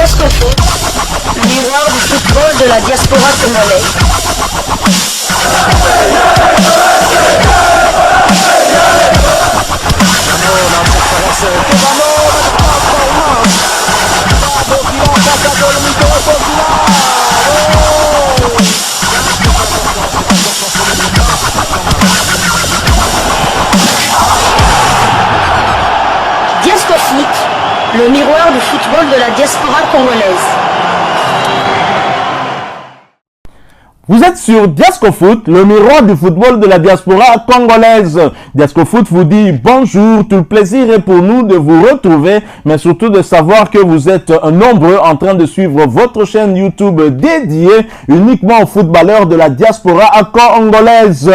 Diascofoot, le miroir du football de la diaspora congolaise. Diascofoot, le miroir du football de la diaspora congolaise. Vous êtes sur Diascofoot, le miroir du football de la diaspora congolaise. Diascofoot vous dit bonjour, tout le plaisir est pour nous de vous retrouver, mais surtout de savoir que vous êtes nombreux en train de suivre votre chaîne YouTube dédiée uniquement aux footballeurs de la diaspora congolaise.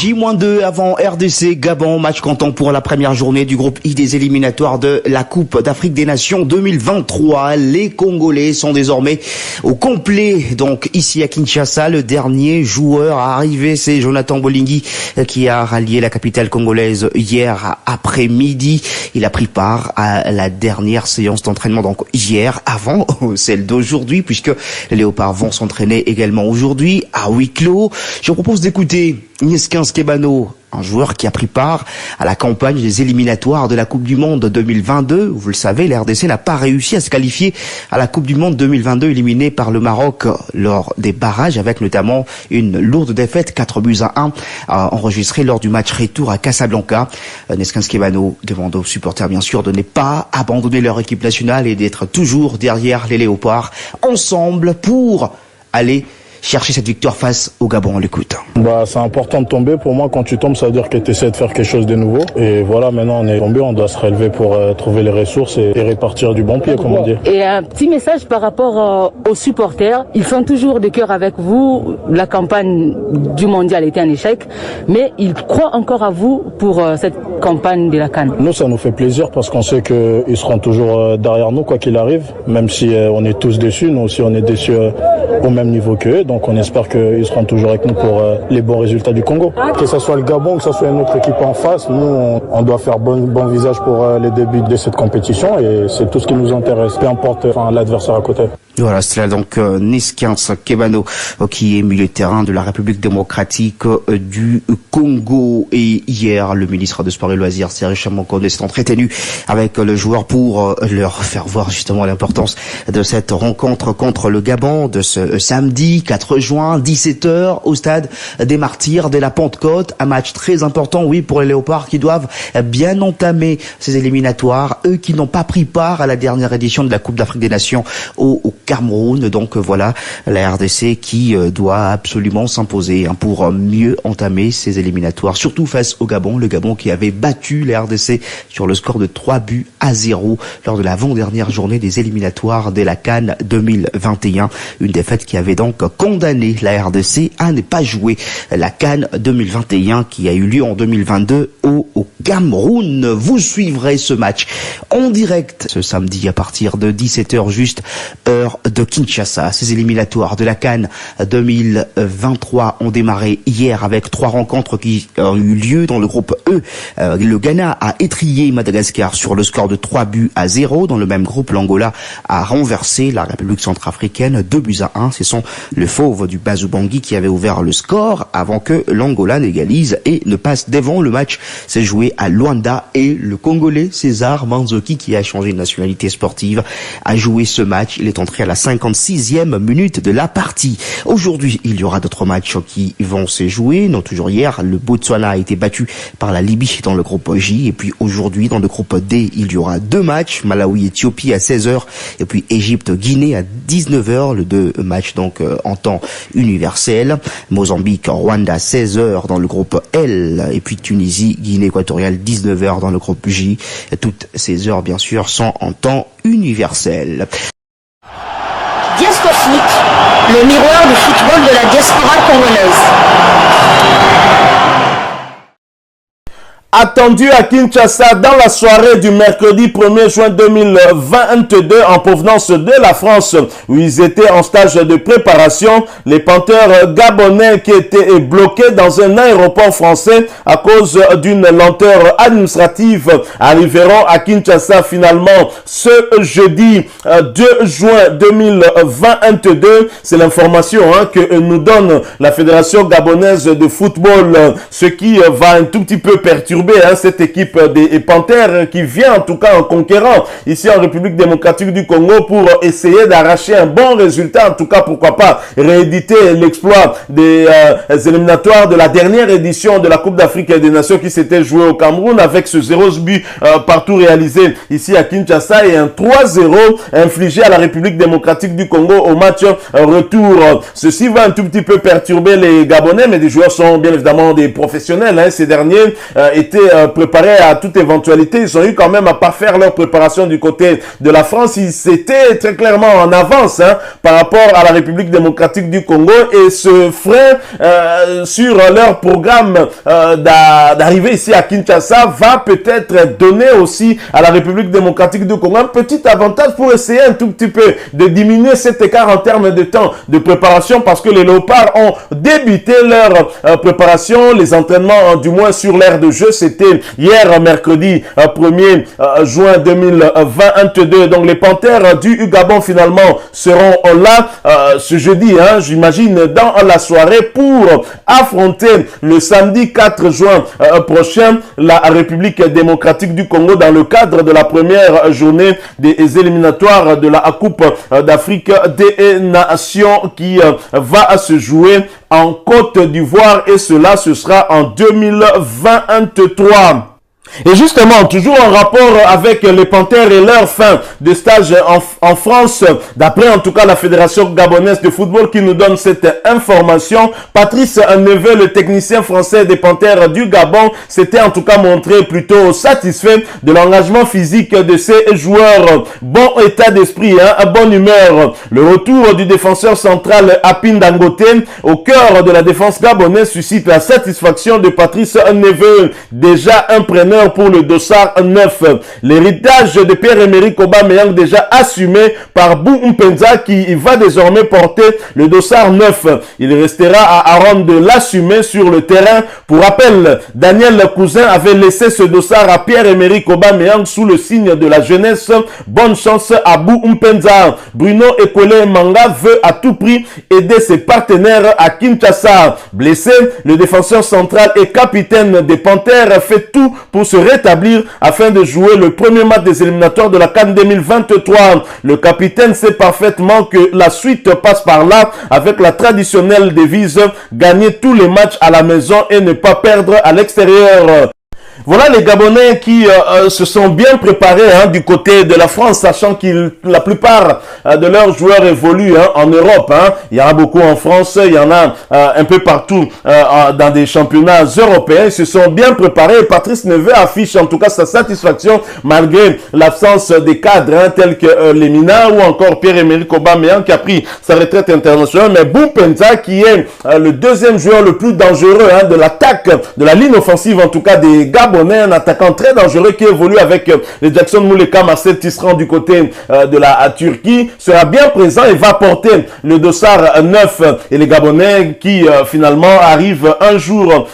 J-2 avant RDC Gabon, match comptant pour la première journée du groupe I des éliminatoires de la Coupe d'Afrique des Nations 2023. Les Congolais sont désormais au complet, donc ici à Kinshasa. Le dernier joueur à arriver, c'est Jonathan Bolingui, qui a rallié la capitale congolaise hier après-midi. Il a pris part à la dernière séance d'entraînement, donc hier, avant celle d'aujourd'hui, puisque les Léopards vont s'entraîner également aujourd'hui à huis clos. Je vous propose d'écouter Nieskin Skebano, un joueur qui a pris part à la campagne des éliminatoires de la Coupe du Monde 2022. Vous le savez, la RDC n'a pas réussi à se qualifier à la Coupe du Monde 2022, éliminée par le Maroc lors des barrages, avec notamment une lourde défaite, 4-1, enregistrée lors du match retour à Casablanca. Nieskin Skebano demande aux supporters, bien sûr, de ne pas abandonner leur équipe nationale et d'être toujours derrière les Léopards, ensemble pour aller chercher cette victoire face au Gabon. On l'écoute. C'est important de tomber. Pour moi, quand tu tombes, ça veut dire que tu essaies de faire quelque chose de nouveau. Et voilà, maintenant on est tombé, on doit se relever pour trouver les ressources et répartir du bon pied, comme on dit. Et un petit message par rapport aux supporters. Ils sont toujours de cœur avec vous. La campagne du mondial était un échec, mais ils croient encore à vous pour cette campagne de la CAN. Nous, ça nous fait plaisir parce qu'on sait qu'ils seront toujours derrière nous, quoi qu'il arrive. Même si on est tous déçus, nous aussi on est déçus au même niveau qu'eux. Donc on espère qu'ils seront toujours avec nous pour les bons résultats du Congo. Que ce soit le Gabon, que ce soit une autre équipe en face, nous on doit faire bon visage pour les débuts de cette compétition et c'est tout ce qui nous intéresse, peu importe l'adversaire à côté. Voilà, c'est là donc Nieskin Skebano qui est milieu de terrain de la République démocratique du Congo. Et hier, le ministre des Sports et Loisirs, Serge Chamonkonde, s'est entretenu avec le joueur pour leur faire voir justement l'importance de cette rencontre contre le Gabon de ce samedi 4 juin, 17h, au stade des Martyrs de la Pentecôte. Un match très important, oui, pour les Léopards qui doivent bien entamer ces éliminatoires. Eux qui n'ont pas pris part à la dernière édition de la Coupe d'Afrique des Nations au Cameroun. Donc voilà, la RDC qui doit absolument s'imposer pour mieux entamer ces éliminatoires, surtout face au Gabon. Le Gabon qui avait battu la RDC sur le score de 3-0 lors de l'avant-dernière journée des éliminatoires de la CAN 2021. Une défaite qui avait donc condamné la RDC à ne pas jouer la CAN 2021 qui a eu lieu en 2022 au Cameroun. Vous suivrez ce match en direct ce samedi à partir de 17h juste, heure de Kinshasa. Ces éliminatoires de la CAN 2023 ont démarré hier avec 3 rencontres qui ont eu lieu dans le groupe E. Le Ghana a étrillé Madagascar sur le score de 3-0. Dans le même groupe, l'Angola a renversé la République centrafricaine 2-1. Ce sont le fauve du Bazou-Bangui qui avait ouvert le score avant que l'Angola n'égalise et ne passe devant. Le match s'est joué à Luanda et le Congolais César Manzoki, qui a changé de nationalité sportive, a joué ce match. Il est entré à la 56e minute de la partie. Aujourd'hui, il y aura d'autres matchs qui vont se jouer. Non, toujours hier, le Botswana a été battu par la Libye dans le groupe J. Et puis aujourd'hui, dans le groupe D, il y aura 2 matchs. Malawi-Éthiopie à 16h et puis Égypte-Guinée à 19h. Le 2 matchs donc en temps universel. Mozambique-Rwanda 16h dans le groupe L. Et puis Tunisie-Guinée équatoriale 19h dans le groupe J. Toutes ces heures, bien sûr, sont en temps universel. Diascofoot, le miroir du football de la diaspora congolaise. Attendu à Kinshasa dans la soirée du mercredi 1er juin 2022 en provenance de la France où ils étaient en stage de préparation, les Panthères gabonais qui étaient bloqués dans un aéroport français à cause d'une lenteur administrative arriveront à Kinshasa finalement ce jeudi 2 juin 2022. C'est l'information que nous donne la Fédération gabonaise de football, ce qui va un tout petit peu perturber cette équipe des Panthères qui vient en tout cas en conquérant ici en République démocratique du Congo pour essayer d'arracher un bon résultat, en tout cas pourquoi pas rééditer l'exploit des éliminatoires de la dernière édition de la Coupe d'Afrique des Nations qui s'était jouée au Cameroun avec ce 0 but partout réalisé ici à Kinshasa et un 3-0 infligé à la République démocratique du Congo au match retour. Ceci va un tout petit peu perturber les Gabonais, mais les joueurs sont bien évidemment des professionnels. Ces derniers étaient préparés à toute éventualité. Ils ont eu quand même à parfaire leur préparation du côté de la France. Ils étaient très clairement en avance par rapport à la République démocratique du Congo et ce frein sur leur programme d'arriver ici à Kinshasa va peut-être donner aussi à la République démocratique du Congo un petit avantage pour essayer un tout petit peu de diminuer cet écart en termes de temps de préparation parce que les Léopards ont débuté leur préparation, les entraînements du moins sur l'aire de jeu. C'était hier mercredi 1er juin 2022. Donc les Panthères du Gabon finalement seront là ce jeudi, j'imagine, dans la soirée pour affronter le samedi 4 juin prochain la République démocratique du Congo dans le cadre de la première journée des éliminatoires de la Coupe d'Afrique des Nations qui va se jouer en Côte d'Ivoire et cela ce sera en 2023. Et justement, toujours en rapport avec les Panthères et leur fin de stage en France, d'après en tout cas la Fédération gabonaise de football qui nous donne cette information, Patrice Neveu, le technicien français des Panthères du Gabon, s'était en tout cas montré plutôt satisfait de l'engagement physique de ses joueurs. Bon état d'esprit, bonne humeur. Le retour du défenseur central Apin Dangote au cœur de la défense gabonaise suscite la satisfaction de Patrice Neveu, déjà un preneur pour le dossard 9. L'héritage de Pierre-Emerick Aubameyang déjà assumé par Bou Mpenza qui va désormais porter le dossard 9. Il restera à Aaron de l'assumer sur le terrain. Pour rappel, Daniel Cousin avait laissé ce dossard à Pierre-Emerick Aubameyang sous le signe de la jeunesse. Bonne chance à Bou Mpenza. Bruno Ekole Manga veut à tout prix aider ses partenaires à Kinshasa. Blessé, le défenseur central et capitaine des Panthères fait tout pour se rétablir afin de jouer le premier match des éliminatoires de la CAN 2023. Le capitaine sait parfaitement que la suite passe par là avec la traditionnelle devise gagner tous les matchs à la maison et ne pas perdre à l'extérieur. Voilà les Gabonais qui se sont bien préparés du côté de la France, sachant que la plupart de leurs joueurs évoluent en Europe. Il y en a beaucoup en France, il y en a un peu partout dans des championnats européens. Ils se sont bien préparés. Patrice Neveu affiche en tout cas sa satisfaction malgré l'absence des cadres tels que Lemina ou encore Pierre-Emerick Aubameyang qui a pris sa retraite internationale. Mais Bou Mpenza qui est le deuxième joueur le plus dangereux de l'attaque, de la ligne offensive en tout cas des Gabonais, Gabonais, un attaquant très dangereux qui évolue avec les Jackson Mouleka, Marcel Tisserand du côté de la Turquie, sera bien présent et va porter le dossard 9 et les Gabonais qui finalement arrivent un jour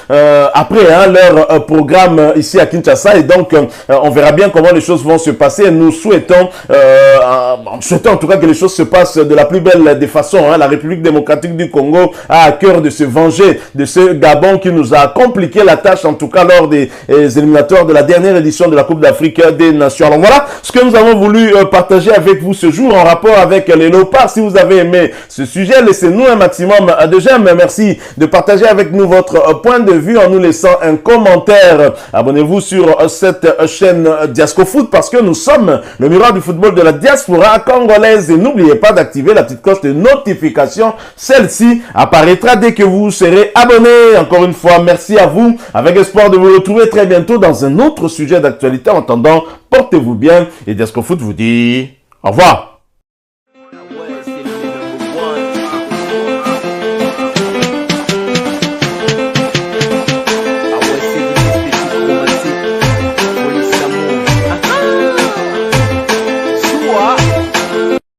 après leur programme ici à Kinshasa, et donc on verra bien comment les choses vont se passer. Nous souhaitons en tout cas que les choses se passent de la plus belle des façons. La République démocratique du Congo a à cœur de se venger de ce Gabon qui nous a compliqué la tâche, en tout cas lors des éliminatoires de la dernière édition de la Coupe d'Afrique des Nations. Alors voilà ce que nous avons voulu partager avec vous ce jour en rapport avec les léopards. Si vous avez aimé ce sujet, laissez-nous un maximum de j'aime. Merci de partager avec nous votre point de vue en nous laissant un commentaire. Abonnez-vous sur cette chaîne Diascofoot parce que nous sommes le miroir du football de la diaspora congolaise, et n'oubliez pas d'activer la petite cloche de notification. Celle-ci apparaîtra dès que vous serez abonné. Encore une fois, merci à vous, avec espoir de vous retrouver très bientôt dans un autre sujet d'actualité. En attendant, portez-vous bien et Diascofoot vous dit au revoir.